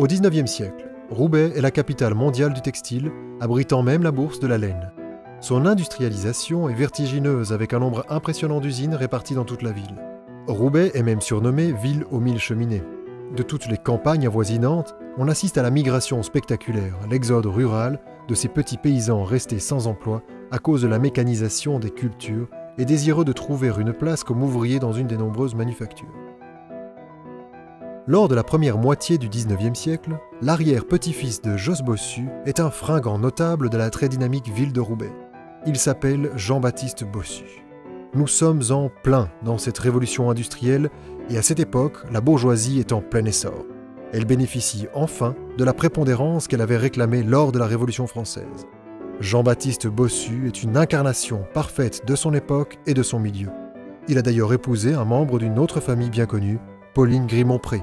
Au XIXe siècle, Roubaix est la capitale mondiale du textile, abritant même la bourse de la laine. Son industrialisation est vertigineuse avec un nombre impressionnant d'usines réparties dans toute la ville. Roubaix est même surnommée « ville aux 1000 cheminées ». De toutes les campagnes avoisinantes, on assiste à la migration spectaculaire, l'exode rural de ces petits paysans restés sans emploi à cause de la mécanisation des cultures et désireux de trouver une place comme ouvriers dans une des nombreuses manufactures. Lors de la première moitié du XIXe siècle, l'arrière-petit-fils de Jos Bossu est un fringant notable de la très dynamique ville de Roubaix. Il s'appelle Jean-Baptiste Bossu. Nous sommes en plein dans cette révolution industrielle et à cette époque, la bourgeoisie est en plein essor. Elle bénéficie enfin de la prépondérance qu'elle avait réclamée lors de la Révolution française. Jean-Baptiste Bossu est une incarnation parfaite de son époque et de son milieu. Il a d'ailleurs épousé un membre d'une autre famille bien connue, Pauline Grimont-Pré.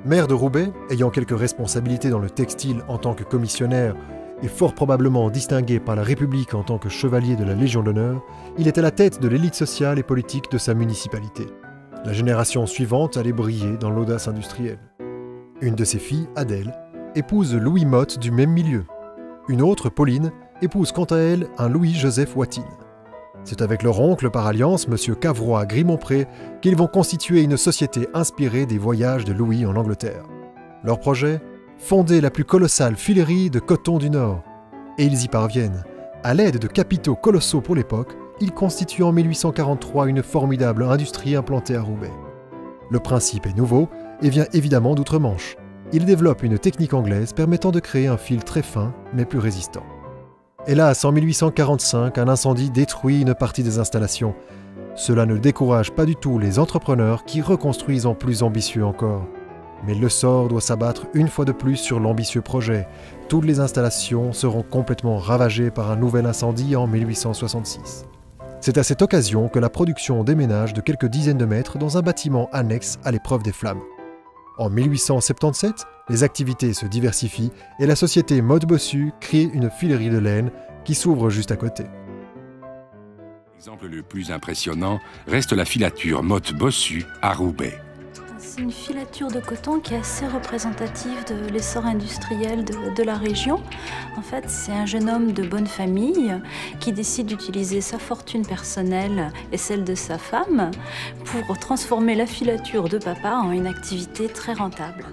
Maire de Roubaix, ayant quelques responsabilités dans le textile en tant que commissionnaire et fort probablement distingué par la République en tant que chevalier de la Légion d'honneur, il est à la tête de l'élite sociale et politique de sa municipalité. La génération suivante allait briller dans l'audace industrielle. Une de ses filles, Adèle, épouse Louis Motte du même milieu. Une autre, Pauline, épouse quant à elle un Louis-Joseph Watine. C'est avec leur oncle par alliance, M. Cavrois Grimont-Pré, qu'ils vont constituer une société inspirée des voyages de Louis en Angleterre. Leur projet ? Fonder la plus colossale filerie de coton du Nord. Et ils y parviennent. À l'aide de capitaux colossaux pour l'époque, ils constituent en 1843 une formidable industrie implantée à Roubaix. Le principe est nouveau et vient évidemment d'outre-Manche. Ils développent une technique anglaise permettant de créer un fil très fin mais plus résistant. Hélas, en 1845, un incendie détruit une partie des installations. Cela ne décourage pas du tout les entrepreneurs qui reconstruisent en plus ambitieux encore. Mais le sort doit s'abattre une fois de plus sur l'ambitieux projet. Toutes les installations seront complètement ravagées par un nouvel incendie en 1866. C'est à cette occasion que la production déménage de quelques dizaines de mètres dans un bâtiment annexe à l'épreuve des flammes. En 1877, les activités se diversifient et la société Motte Bossu crée une filerie de laine qui s'ouvre juste à côté. L'exemple le plus impressionnant reste la filature Motte Bossu à Roubaix. C'est une filature de coton qui est assez représentative de l'essor industriel de la région. En fait, c'est un jeune homme de bonne famille qui décide d'utiliser sa fortune personnelle et celle de sa femme pour transformer la filature de papa en une activité très rentable.